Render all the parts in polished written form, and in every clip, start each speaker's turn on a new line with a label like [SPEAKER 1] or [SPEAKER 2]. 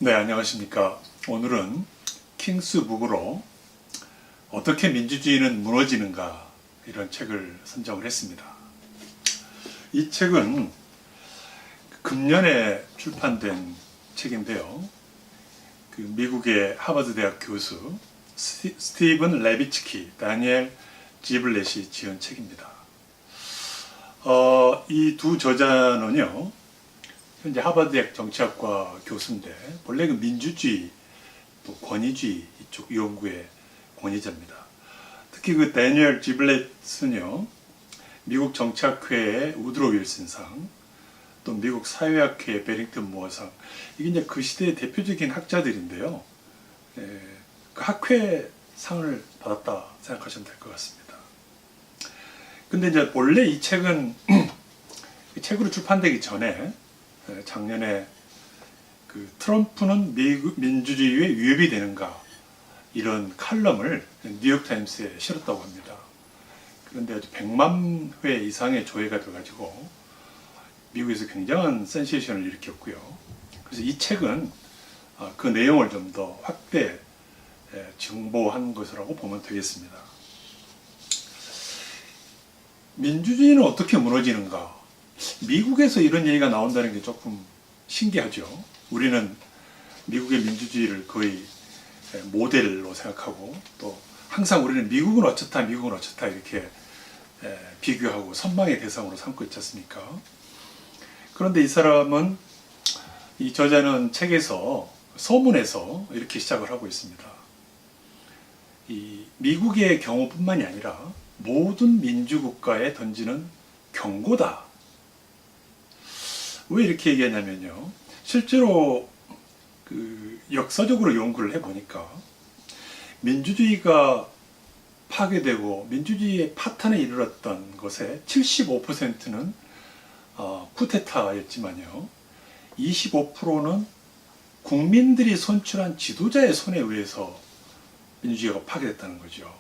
[SPEAKER 1] 네, 안녕하십니까. 오늘은 킹스 북으로 어떻게 민주주의는 무너지는가 이런 책을 선정을 했습니다. 이 책은 금년에 출판된 책인데요. 그 미국의 하버드 대학 교수 스티븐 레비츠키, 다니엘 지블렛이 지은 책입니다. 이 두 저자는요, 현재 하버드 대학 정치학과 교수인데 본래 그 민주주의 또 권위주의 이쪽 연구의 권위자입니다. 특히 그 다니엘 지블렛은요, 미국 정치학회의 우드로 윌슨상, 또 미국 사회학회의 베링턴 무어상, 이게 이제 그 시대의 대표적인 학자들인데요. 그 학회상을 받았다 생각하시면 될 것 같습니다. 근데 이제 원래 이 책은 책으로 출판되기 전에 작년에 그 트럼프는 민주주의에 위협이 되는가 이런 칼럼을 뉴욕타임스에 실었다고 합니다. 그런데 아주 100만 회 이상의 조회가 돼가지고 미국에서 굉장한 센세이션을 일으켰고요. 그래서 이 책은 그 내용을 좀 더 확대 정보한 것이라고 보면 되겠습니다. 민주주의는 어떻게 무너지는가? 미국에서 이런 얘기가 나온다는 게 조금 신기하죠. 우리는 미국의 민주주의를 거의 모델로 생각하고 또 항상 우리는 미국은 어쩌다 미국은 어쩌다 이렇게 비교하고 선망의 대상으로 삼고 있지 않습니까? 그런데 이 저자는 책에서 서문에서 이렇게 시작을 하고 있습니다. 이 미국의 경우뿐만이 아니라 모든 민주국가에 던지는 경고다. 왜 이렇게 얘기하냐면요. 실제로 그 역사적으로 연구를 해보니까 민주주의가 파괴되고 민주주의의 파탄에 이르렀던 것의 75%는 쿠데타였지만요. 25%는 국민들이 선출한 지도자의 손에 의해서 민주주의가 파괴됐다는 거죠.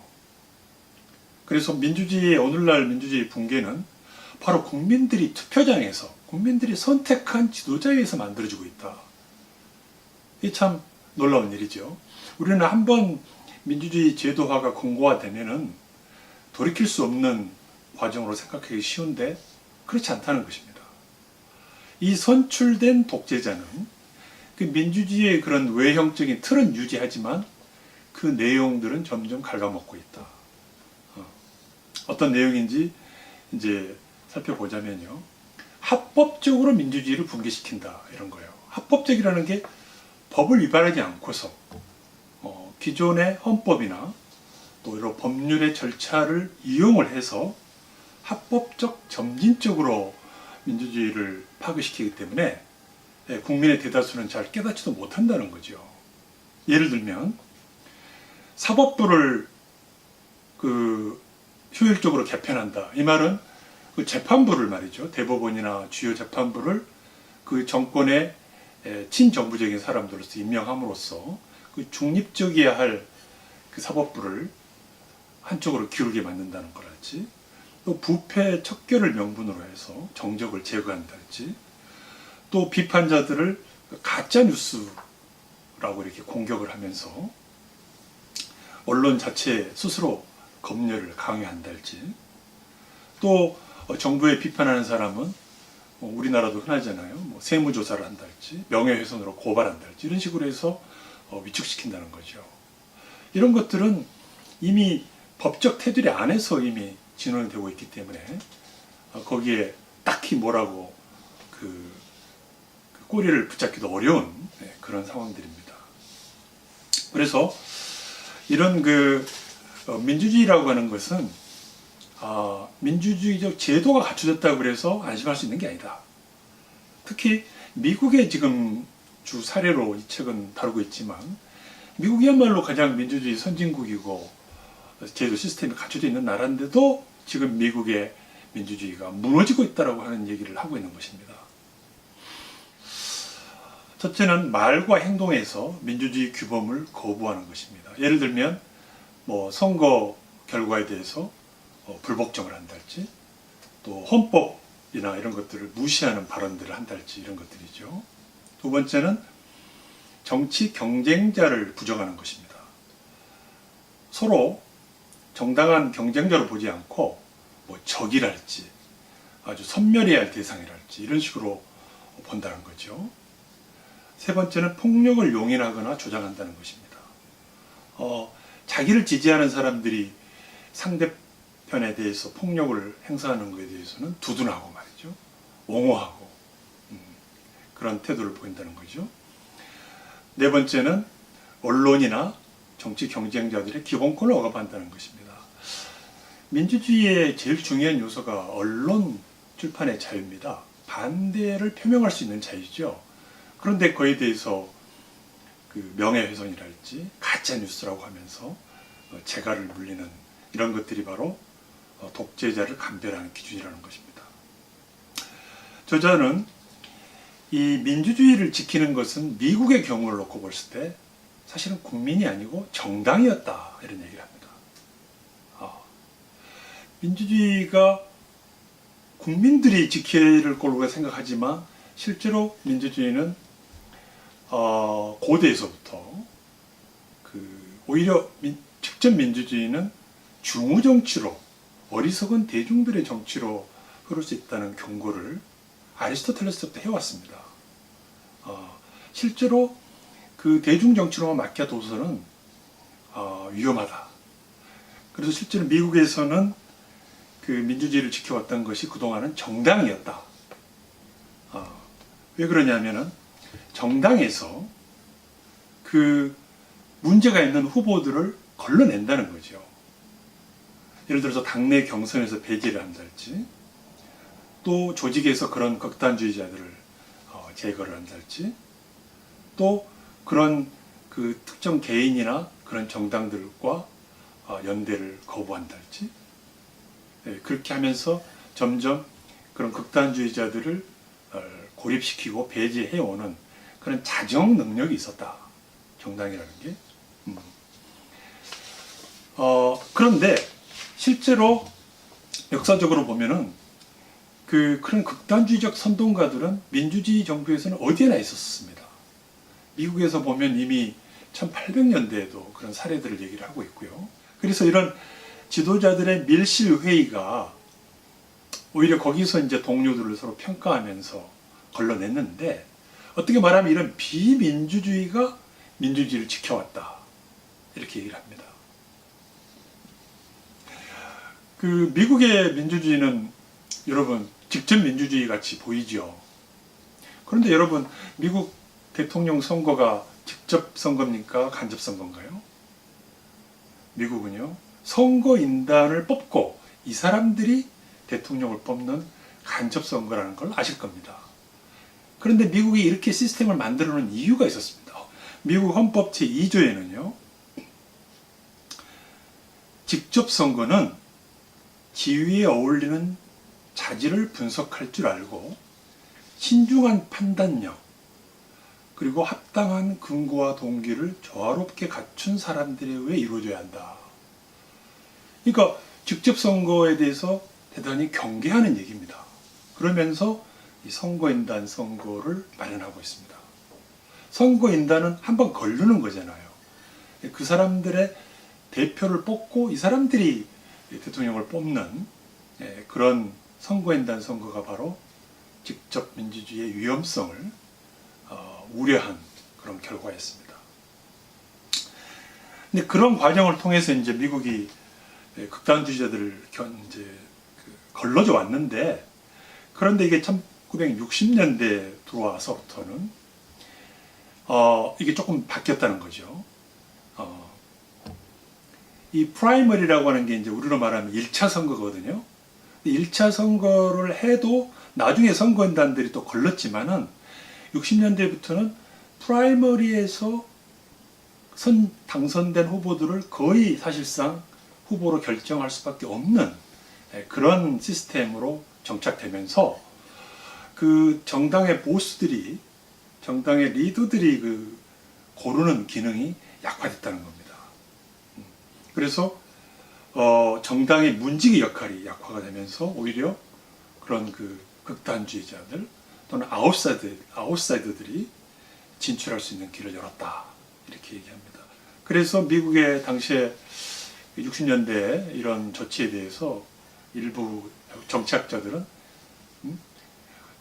[SPEAKER 1] 그래서 오늘날 민주주의 붕괴는 바로 국민들이 투표장에서 국민들이 선택한 지도자에 의해서 만들어지고 있다. 이게 참 놀라운 일이죠. 우리는 한번 민주주의 제도화가 공고화되면은 돌이킬 수 없는 과정으로 생각하기 쉬운데 그렇지 않다는 것입니다. 이 선출된 독재자는 그 민주주의의 그런 외형적인 틀은 유지하지만 그 내용들은 점점 갉아먹고 있다. 어떤 내용인지 이제 살펴보자면요. 합법적으로 민주주의를 붕괴시킨다 이런 거예요. 합법적이라는 게 법을 위반하지 않고서 기존의 헌법이나 또 이런 법률의 절차를 이용을 해서 합법적 점진적으로 민주주의를 파괴시키기 때문에 국민의 대다수는 잘 깨닫지도 못한다는 거죠. 예를 들면 사법부를 효율적으로 개편한다. 이 말은 그 재판부를 말이죠. 대법원이나 주요 재판부를 그 정권의 친정부적인 사람들로서 임명함으로써 그 중립적이어야 할 그 사법부를 한쪽으로 기울게 만든다는 거랄지, 또 부패 척결을 명분으로 해서 정적을 제거한다랄지, 또 비판자들을 가짜 뉴스라고 이렇게 공격을 하면서 언론 자체 스스로 검열을 강요한달지, 또 정부에 비판하는 사람은 우리나라도 흔하잖아요. 세무조사를 한달지, 명예훼손으로 고발한달지 이런 식으로 해서 위축시킨다는 거죠. 이런 것들은 이미 법적 테두리 안에서 이미 진행되고 있기 때문에 거기에 딱히 뭐라고 그 꼬리를 붙잡기도 어려운 그런 상황들입니다. 그래서 이런 민주주의라고 하는 것은 민주주의적 제도가 갖춰졌다고 그래서 안심할 수 있는 게 아니다. 특히 미국의 지금 주 사례로 이 책은 다루고 있지만 미국이야말로 가장 민주주의 선진국이고 제도 시스템이 갖춰져 있는 나라인데도 지금 미국의 민주주의가 무너지고 있다고 하는 얘기를 하고 있는 것입니다. 첫째는 말과 행동에서 민주주의 규범을 거부하는 것입니다. 예를 들면 선거 결과에 대해서 불복종을 한달지, 또 헌법이나 이런 것들을 무시하는 발언들을 한달지 이런 것들이죠. 두 번째는 정치 경쟁자를 부정하는 것입니다. 서로 정당한 경쟁자로 보지 않고 뭐 적이랄지 아주 섬멸해야 할 대상이랄지 이런 식으로 본다는 거죠. 세 번째는 폭력을 용인하거나 조장한다는 것입니다. 자기를 지지하는 사람들이 상대편에 대해서 폭력을 행사하는 것에 대해서는 두둔하고 말이죠. 옹호하고 그런 태도를 보인다는 거죠. 네 번째는 언론이나 정치 경쟁자들의 기본권을 억압한다는 것입니다. 민주주의의 제일 중요한 요소가 언론 출판의 자유입니다. 반대를 표명할 수 있는 자유죠. 그런데 그에 대해서 그 명예훼손이랄지 가짜 뉴스라고 하면서 재갈을 물리는 이런 것들이 바로 독재자를 감별하는 기준이라는 것입니다. 저자는 이 민주주의를 지키는 것은 미국의 경우를 놓고 봤을 때 사실은 국민이 아니고 정당이었다 이런 얘기를 합니다. 민주주의가 국민들이 지켜야 할 걸로 생각하지만 실제로 민주주의는 고대에서부터 오히려 직접 민주주의는 중우 정치로 어리석은 대중들의 정치로 흐를 수 있다는 경고를 아리스토텔레스부터 해왔습니다. 실제로 그 대중 정치로만 맡겨둬서는 위험하다. 그래서 실제로 미국에서는 그 민주주의를 지켜왔던 것이 그동안은 정당이었다. 왜 그러냐면은 정당에서 그 문제가 있는 후보들을 걸러낸다는 거죠. 예를 들어서 당내 경선에서 배제를 한달지, 또 조직에서 그런 극단주의자들을 제거를 한달지, 또 그런 그 특정 개인이나 그런 정당들과 연대를 거부한달지, 그렇게 하면서 점점 그런 극단주의자들을 고립시키고 배제해오는 그런 자정 능력이 있었다. 정당이라는 게. 그런데 실제로 역사적으로 보면은 그런 극단주의적 선동가들은 민주주의 정부에서는 어디에나 있었습니다. 미국에서 보면 이미 1800년대에도 그런 사례들을 얘기를 하고 있고요. 그래서 이런 지도자들의 밀실회의가 오히려 거기서 이제 동료들을 서로 평가하면서 걸러냈는데, 어떻게 말하면 이런 비민주주의가 민주주의를 지켜왔다. 이렇게 얘기를 합니다. 그 미국의 민주주의는 여러분 직접 민주주의 같이 보이죠. 그런데 여러분 미국 대통령 선거가 직접 선거입니까? 간접 선거인가요? 미국은요, 선거인단을 뽑고 이 사람들이 대통령을 뽑는 간접 선거라는 걸 아실 겁니다. 그런데 미국이 이렇게 시스템을 만들어 놓은 이유가 있었습니다. 미국 헌법 제2조에는요, 직접 선거는 지위에 어울리는 자질을 분석할 줄 알고 신중한 판단력, 그리고 합당한 근거와 동기를 조화롭게 갖춘 사람들에 의해 이루어져야 한다. 그러니까 직접 선거에 대해서 대단히 경계하는 얘기입니다. 그러면서 이 선거인단 선거를 마련하고 있습니다. 선거인단은 한번 걸르는 거잖아요. 그 사람들의 대표를 뽑고 이 사람들이 대통령을 뽑는 그런 선거인단 선거가 바로 직접 민주주의의 위험성을 우려한 그런 결과였습니다. 근데 그런 과정을 통해서 이제 미국이 극단주의자들을 이제 걸러져 왔는데, 그런데 이게 1960년대 들어와서부터는 이게 조금 바뀌었다는 거죠. 이 프라이머리라고 하는 게 이제 우리로 말하면 1차 선거거든요. 1차 선거를 해도 나중에 선거인단들이 또 걸렀지만은 60년대부터는 프라이머리에서 당선된 후보들을 거의 사실상 후보로 결정할 수밖에 없는 그런 시스템으로 정착되면서 그 정당의 보스들이, 정당의 리더들이 그 고르는 기능이 약화됐다는 겁니다. 그래서 정당의 문지기 역할이 약화가 되면서 오히려 그런 그 극단주의자들 또는 아웃사이더들이 진출할 수 있는 길을 열었다. 이렇게 얘기합니다. 그래서 미국의 당시에 60년대 이런 조치에 대해서 일부 정치학자들은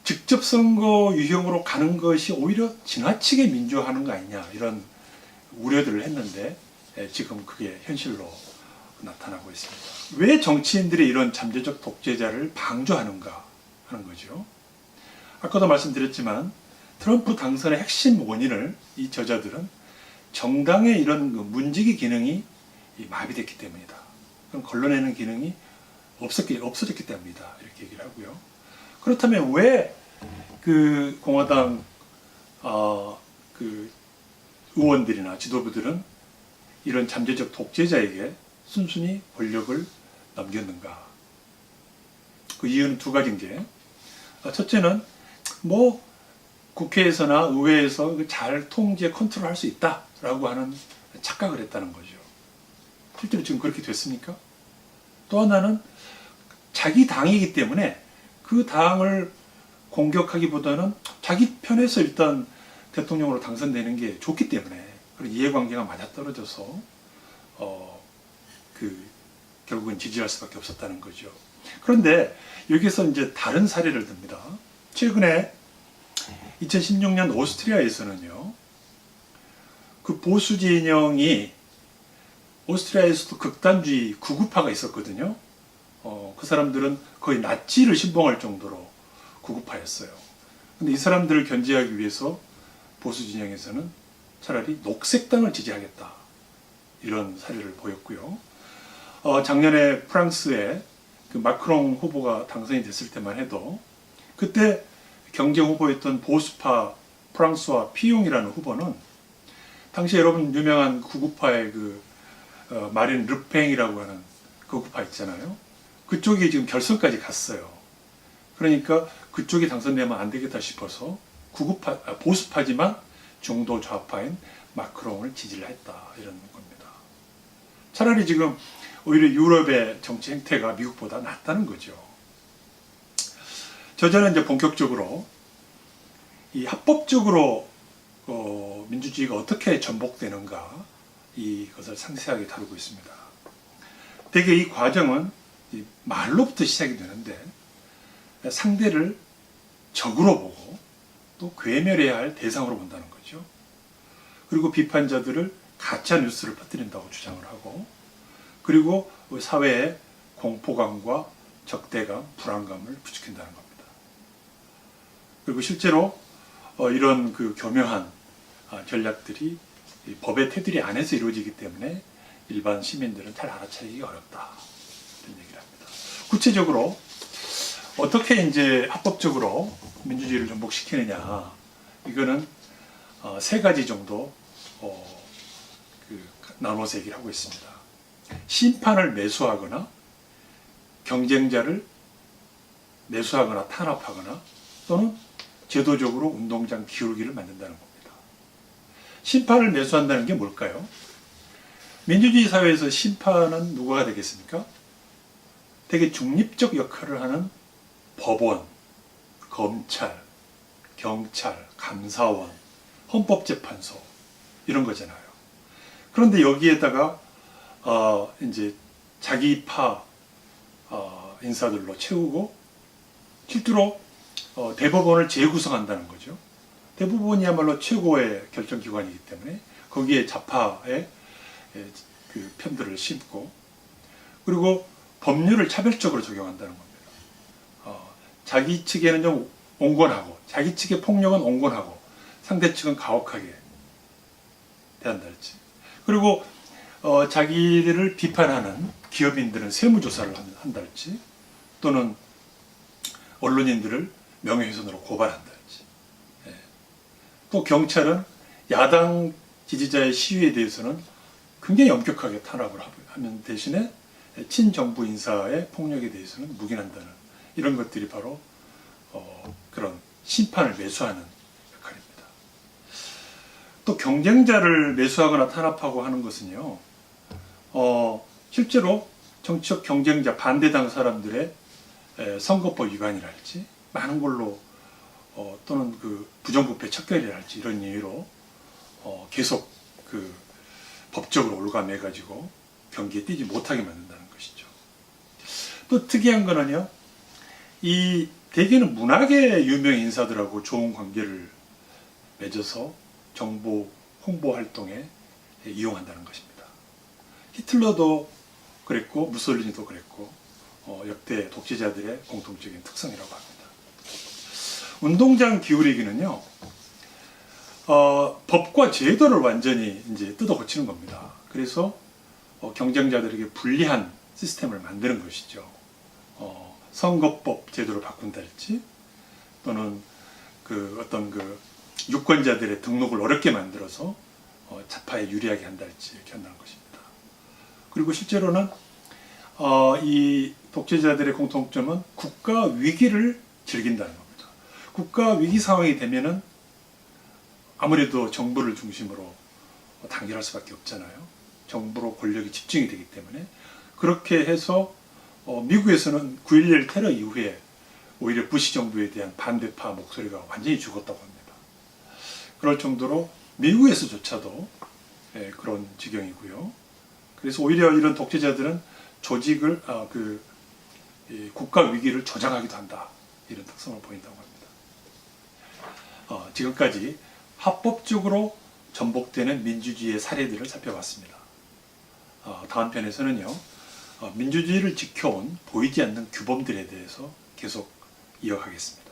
[SPEAKER 1] 직접 선거 유형으로 가는 것이 오히려 지나치게 민주화하는 거 아니냐 이런 우려들을 했는데 지금 그게 현실로 나타나고 있습니다. 왜 정치인들이 이런 잠재적 독재자를 방조하는가 하는 거죠. 아까도 말씀드렸지만 트럼프 당선의 핵심 원인을 이 저자들은 정당의 이런 문지기 기능이 마비됐기 때문이다. 그럼 걸러내는 기능이 없어졌기 때문이다. 이렇게 얘기를 하고요. 그렇다면 왜 그 공화당 그 의원들이나 지도부들은 이런 잠재적 독재자에게 순순히 권력을 넘겼는가? 그 이유는 두 가지인 게, 첫째는 뭐 국회에서나 의회에서 잘 통제 컨트롤할 수 있다라고 하는 착각을 했다는 거죠. 실제로 지금 그렇게 됐습니까? 또 하나는 자기 당이기 때문에 그 당을 공격하기보다는 자기 편에서 일단 대통령으로 당선되는 게 좋기 때문에, 그리고 이해관계가 맞아떨어져서 결국은 지지할 수밖에 없었다는 거죠. 그런데 여기서 이제 다른 사례를 듭니다. 최근에 2016년 오스트리아에서는요, 그 보수 진영이 오스트리아에서도 극단주의 구구파가 있었거든요. 그 사람들은 거의 나치를 신봉할 정도로 구구파였어요. 근데 이 사람들을 견제하기 위해서 보수 진영에서는 차라리 녹색당을 지지하겠다, 이런 사례를 보였고요. 작년에 프랑스에 그 마크롱 후보가 당선이 됐을 때만 해도 그때 경제 후보였던 보수파 프랑스와 피용이라는 후보는 당시 여러분 유명한 구구파의 마린 르팽이라고 하는 구구파 있잖아요. 그쪽이 지금 결선까지 갔어요. 그러니까 그쪽이 당선되면 안 되겠다 싶어서 보수파지만 중도 좌파인 마크롱을 지지를 했다, 이런 겁니다. 차라리 지금 오히려 유럽의 정치 행태가 미국보다 낫다는 거죠. 저자는 이제 본격적으로 이 합법적으로 민주주의가 어떻게 전복되는가, 이것을 상세하게 다루고 있습니다. 대개 이 과정은 말로부터 시작이 되는데, 상대를 적으로 보고 또 괴멸해야 할 대상으로 본다는 거죠. 그리고 비판자들을 가짜 뉴스를 퍼뜨린다고 주장을 하고, 그리고 사회에 공포감과 적대감, 불안감을 부추긴다는 겁니다. 그리고 실제로 이런 교묘한 전략들이 법의 테두리 안에서 이루어지기 때문에 일반 시민들은 잘 알아차리기 어렵다, 이런 얘기를 합니다. 구체적으로 어떻게 이제 합법적으로 민주주의를 전복시키느냐, 이거는 세 가지 정도 나눠서 얘기를 하고 있습니다. 심판을 매수하거나 경쟁자를 매수하거나 탄압하거나 또는 제도적으로 운동장 기울기를 만든다는 겁니다. 심판을 매수한다는 게 뭘까요? 민주주의 사회에서 심판은 누가 되겠습니까? 되게 중립적 역할을 하는 법원, 검찰, 경찰, 감사원, 헌법재판소, 이런 거잖아요. 그런데 여기에다가 이제 자기 파 인사들로 채우고 실제로 대법원을 재구성한다는 거죠. 대법원이야말로 최고의 결정기관이기 때문에 거기에 좌파의 그 편들을 심고, 그리고 법률을 차별적으로 적용한다는 겁니다. 자기 측에는 좀 온건하고, 자기 측의 폭력은 온건하고, 상대 측은 가혹하게 대한달지. 그리고 자기들을 비판하는 기업인들은 세무조사를 한달지, 또는 언론인들을 명예훼손으로 고발한달지. 또 경찰은 야당 지지자의 시위에 대해서는 굉장히 엄격하게 탄압을 하면 대신에 친정부 인사의 폭력에 대해서는 묵인한다는, 이런 것들이 바로 그런 심판을 매수하는 역할입니다. 또 경쟁자를 매수하거나 탄압하고 하는 것은요, 실제로 정치적 경쟁자 반대당 사람들의 선거법 위반이랄지 많은 걸로 또는 그 부정부패 척결이랄지 이런 이유로 계속 그 법적으로 올가매 가지고 경기에 뛰지 못하게 만든다는 것이죠. 또 특이한 거는요, 이 대개는 문학의 유명 인사들하고 좋은 관계를 맺어서 정보 홍보 활동에 이용한다는 것입니다. 히틀러도 그랬고 무솔리니도 그랬고 역대 독재자들의 공통적인 특성이라고 합니다. 운동장 기울이기는요, 법과 제도를 완전히 이제 뜯어 고치는 겁니다. 그래서 경쟁자들에게 불리한 시스템을 만드는 것이죠. 선거법 제도를 바꾼달지, 또는 그 어떤 그 유권자들의 등록을 어렵게 만들어서 좌파에 유리하게 한달지 이렇게 한다는 것입니다. 그리고 실제로는 이 독재자들의 공통점은 국가 위기를 즐긴다는 겁니다. 국가 위기 상황이 되면은 아무래도 정부를 중심으로 단결할 수밖에 없잖아요. 정부로 권력이 집중이 되기 때문에. 그렇게 해서 미국에서는 9.11 테러 이후에 오히려 부시 정부에 대한 반대파 목소리가 완전히 죽었다고 합니다. 그럴 정도로 미국에서조차도 그런 지경이고요. 그래서 오히려 이런 독재자들은 조직을 국가 위기를 조장하기도 한다, 이런 특성을 보인다고 합니다. 지금까지 합법적으로 전복되는 민주주의의 사례들을 살펴봤습니다. 다음 편에서는요, 민주주의를 지켜온 보이지 않는 규범들에 대해서 계속 이어가겠습니다.